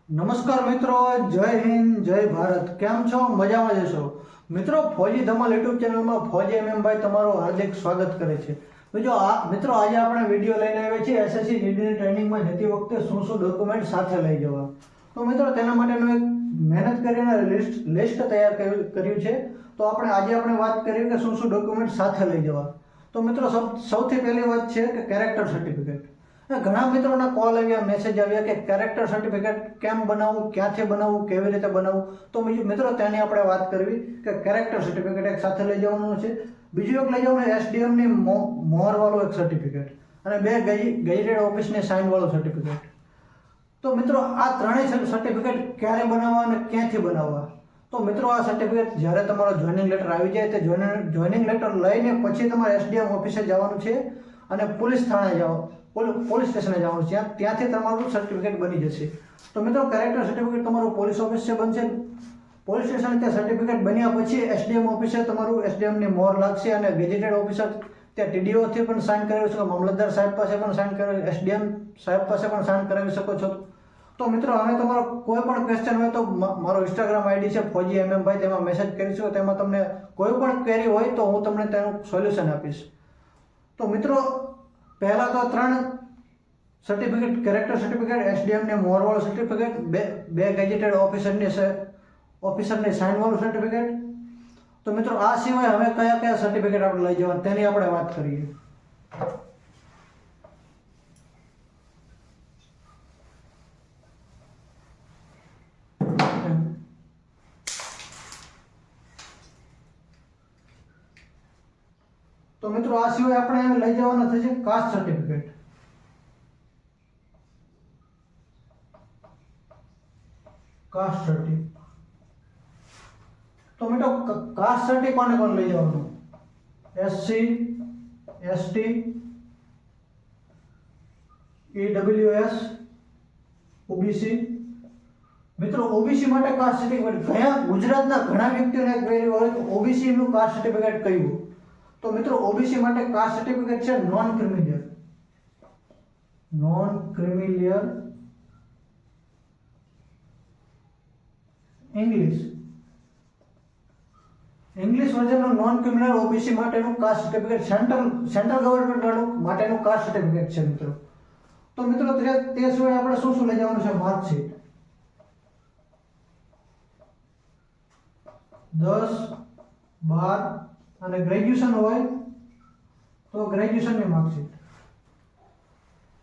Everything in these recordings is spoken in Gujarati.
નમસ્કાર મિત્રો, જય હિન્દ, જય ભારત. કેમ છો? મજામાં જશો મિત્રો. ફોજી ધમાલ યુટ્યુબ ચેનલમાં ફોજી ભાઈ તમારું હાર્દિક સ્વાગત કરે છે. મિત્રો આજે આપણે વિડીયો લઈને આવ્યા છીએ એસએસસી જીડીની ટ્રેનિંગમાં જતી વખતે શું શું ડોક્યુમેન્ટ સાથે લઈ જવા. તો મિત્રો તેના માટેનું એક મહેનત કરીને લિસ્ટ તૈયાર કર્યું છે. તો આજે વાત કરીએ કે શું શું ડોક્યુમેન્ટ સાથે લઈ જવા. તો મિત્રો સૌથી પહેલી વાત છે કે કેરેક્ટર સર્ટિફિકેટ. ઘણા મિત્રોના કોલ આવ્યા, મેસેજ આવ્યા કે કેરેક્ટર સર્ટિફિકેટ કેમ બનાવવું, ક્યાંથી બનાવવું, કેવી રીતે બનાવવું. તો મિત્રો તેની આપણે વાત કરવી કે કેરેક્ટર સર્ટિફિકેટ એક સાથે લઈ જવાનું છે. બીજું એક લઈ જવાનું એસડીએમની મોહરવાળું એક સર્ટિફિકેટ અને 2 ગેઝેટેડ ઓફિસની સાઇનવાળું સર્ટિફિકેટ. તો મિત્રો આ ત્રણેય સર્ટિફિકેટ ક્યારે બનાવવા અને ક્યાંથી બનાવવા. તો મિત્રો આ સર્ટિફિકેટ જ્યારે તમારો જોઈનિંગ લેટર આવી જાય તે જોઈનિંગ લેટર લઈને પછી તમારે એસડીએમ ઓફિસે જવાનું છે અને પોલીસ થાણે જાઓ, પોલીસ સ્ટેશને જવાનું છે. ત્યાંથી તમારું સર્ટિફિકેટ બની જશે. તો મિત્રો કેરેક્ટર સર્ટિફિકેટ તમારું પોલીસ ઓફિસે બનશે. પોલીસ સ્ટેશન ત્યાં સર્ટિફિકેટ બન્યા પછી એસડીએમ ઓફિસે તમારું એસડીએમની મોહર લાગશે અને ગેઝેટેડ ઓફિસર ત્યાં ટીડીઓથી પણ સાઇન કરાવી શકો, મામલતદાર સાહેબ પાસે પણ સાઇન કરાવી, એસડીએમ સાહેબ પાસે પણ સાઇન કરાવી શકો છો. તો મિત્રો હવે તમારો કોઈ પણ ક્વેશ્ચન હોય તો મારો ઇન્સ્ટાગ્રામ આઈડી છે ફોજી ભાઈ, તેમાં મેસેજ કરીશું. તેમાં તમને કોઈ પણ ક્વેરી હોય તો હું તમને તેનું સોલ્યુશન આપીશ. તો મિત્રો પહેલા તો 3 સર્ટિફિકેટ, કેરેક્ટર સર્ટિફિકેટ, એસડીએમની મોહરવાળું સર્ટિફિકેટ, 2 ગેઝેટેડ ઓફિસરની સાઇનવાળું સર્ટિફિકેટ. તો મિત્રો આ સિવાય હવે કયા કયા સર્ટિફિકેટ આપણે લઈ જવા તેની આપણે વાત કરીએ. તો મિત્રો આ સિવાય આપણે લઈ જવાના થશે કાસ્ટ સર્ટિફિકેટ. Cast certi. તો મિત્રો કાસ્ટ સર્ટિ કોને લઈ જવાનું? SC, ST, EWS, OBC. મિત્રો ઓબીસી માટે કાસ્ટ સર્ટિફિકેટ ગુજરાતના ઘણા વ્યક્તિઓને ક્વેરી હોય તો ઓબીસી નું કાસ્ટ સર્ટિફિકેટ કયું. તો મિત્રો ઓબીસી માટે કાસ્ટ સર્ટિફિકેટ છે નોન ક્રિમિલિયર. ઇંગ્લિશ વર્ઝનનું નોન ક્રિમિનલ ઓબીસી માટેનું કાસ્ટ સર્ટિફિકેટ સેન્ટ્રલ ગવર્નમેન્ટ વાળું માટેનું કાસ્ટ સર્ટિફિકેટ છે મિત્રો. તો મિત્રો તે સિવાય આપણે શું શું લઈ જવાનું છે? માર્કશીટ 10, 12 અને ગ્રેજ્યુએશન હોય તો ગ્રેજ્યુએશનની માર્કશીટ.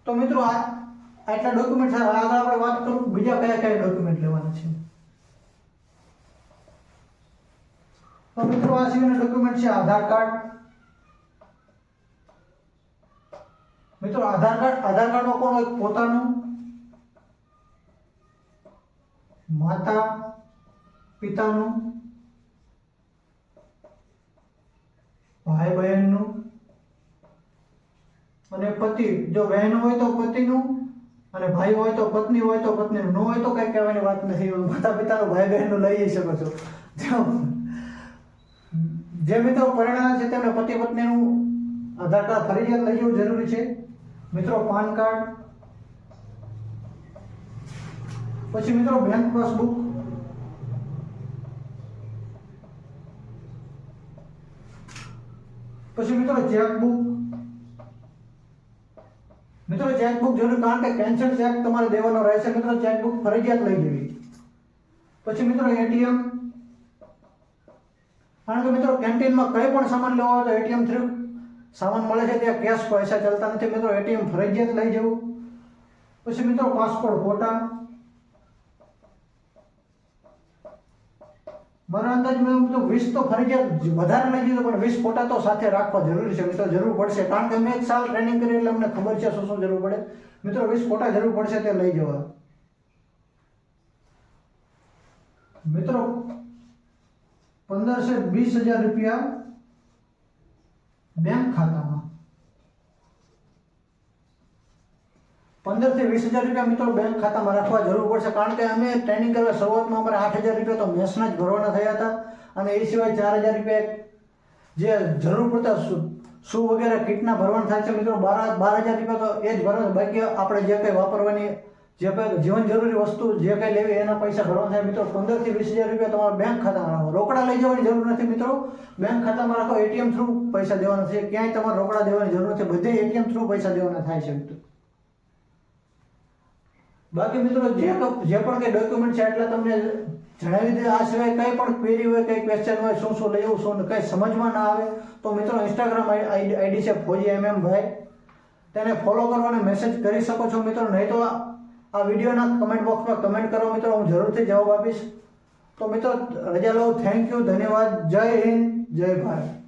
તો મિત્રો આટલા ડોક્યુમેન્ટ આગળ આપણે વાત કરું બીજા કયા કયા ડોક્યુમેન્ટ લેવાના છે. તો મિત્રો આ સિવાયના ડોક્યુમેન્ટ છે આધાર કાર્ડ. મિત્રો આધાર કાર્ડમાં કોણ હોય? પોતાનું, માતા પિતાનું, ભાઈ બહેનનું અને પતિ. જો બહેન હોય તો પતિનું અને ભાઈ હોય તો પત્ની હોય તો પત્નીનું. ન હોય તો કઈ કહેવાની વાત નથી. માતા પિતાનું, ભાઈ બહેનનું લઈ જઈ શકો છો. જે મિત્રો પરણ્યા છે તેમને પતિ પત્નીનું આધાર કાર્ડ ફરજિયાત લઈ જવું જરૂરી છે. મિત્રો પાન કાર્ડ, પછી મિત્રો બેંક પાસબુક, પછી મિત્રો ચેકબુક. મિત્રો ચેકબુક જરૂર, કારણ કે કેન્સલ ચેક તમારે દેવાનો રહેશે. મિત્રો ચેકબુક ફરજિયાત લઈ જવી. પછી મિત્રો એટીએમ, કારણ કે મિત્રો કેન્ટીનમાં કંઈ પણ સામાન લેવો હોય તો એટીએમ થ્રુ સામાન મળે છે, ત્યાં કેશ પૈસા ચાલતા નથી. મિત્રો એટીએમ ફરજિયાત લઈ જવું. પછી મિત્રો પાસપોર્ટ ફોટા. મારા અંદાજમાં તો 20 તો ફરજિયાત વધારે લઈ જજો, પણ 20 ફોટા તો સાથે રાખવા જરૂરી છે મિત્રો. જરૂર પડશે, કારણ કે મેં 1 સાલ ટ્રેનિંગ કરી એટલે અમને ખબર છે શું જરૂર પડે. મિત્રો 20 ફોટા જરૂર પડશે તે લઈ જવા. મિત્રો 15 से 20,000 રૂપિયા બેંક ખાતામાં. 15 થી 20,000 રૂપિયા મિત્રો બેંક ખાતામાં રાખવા જરૂર પડશે, કારણ કે અમે ટ્રેનિંગ કરવા શરૂઆતમાં અમારે 8,000 રૂપિયા તો મેસના જ ભરવાના થયા હતા અને એ સિવાય 4,000 રૂપિયા જે જરૂર પડતા શૂ વગેરે કીટના ભરવાના થાય છે મિત્રો. 12,000 રૂપિયા તો એ જ ભરવા. બાકી આપણે જે કંઈ વાપરવાની જે કંઈ જીવન જરૂરી વસ્તુ જે કંઈ લેવી એના પૈસા ભરવા થાય મિત્રો 15 થી 20 હજાર રૂપિયા તમારા બેંક ખાતામાં રાખો. રોકડા લઈ જવાની જરૂર નથી મિત્રો, બેંક ખાતામાં રાખો. એટીએમ થ્રુ પૈસા દેવાના છે, ક્યાંય તમારે રોકડા દેવાની જરૂર નથી, બધે એટીએમ થ્રુ પૈસા દેવાના થાય છે મિત્રો. બાકી મિત્રો જે પણ કંઈ ડોક્યુમેન્ટ છે એટલા તમને જણાવી દે. આ સિવાય કંઈ પણ ક્વેરી હોય, કંઈ ક્વેશ્ચન હોય, શું લેવું શું કંઈ સમજમાં ના આવે તો મિત્રો ઇન્સ્ટાગ્રામ આઈડી છે ફોજી ભાઈ, તેને ફોલો કરો અને મેસેજ કરી શકો છો મિત્રો. નહીં તો આ વિડીયોના કમેન્ટ બોક્સમાં કમેન્ટ કરો મિત્રો, હું જરૂરથી જવાબ આપીશ. તો મિત્રો રજા લો. થેન્ક યુ, ધન્યવાદ. જય હિન્દ, જય ભારત.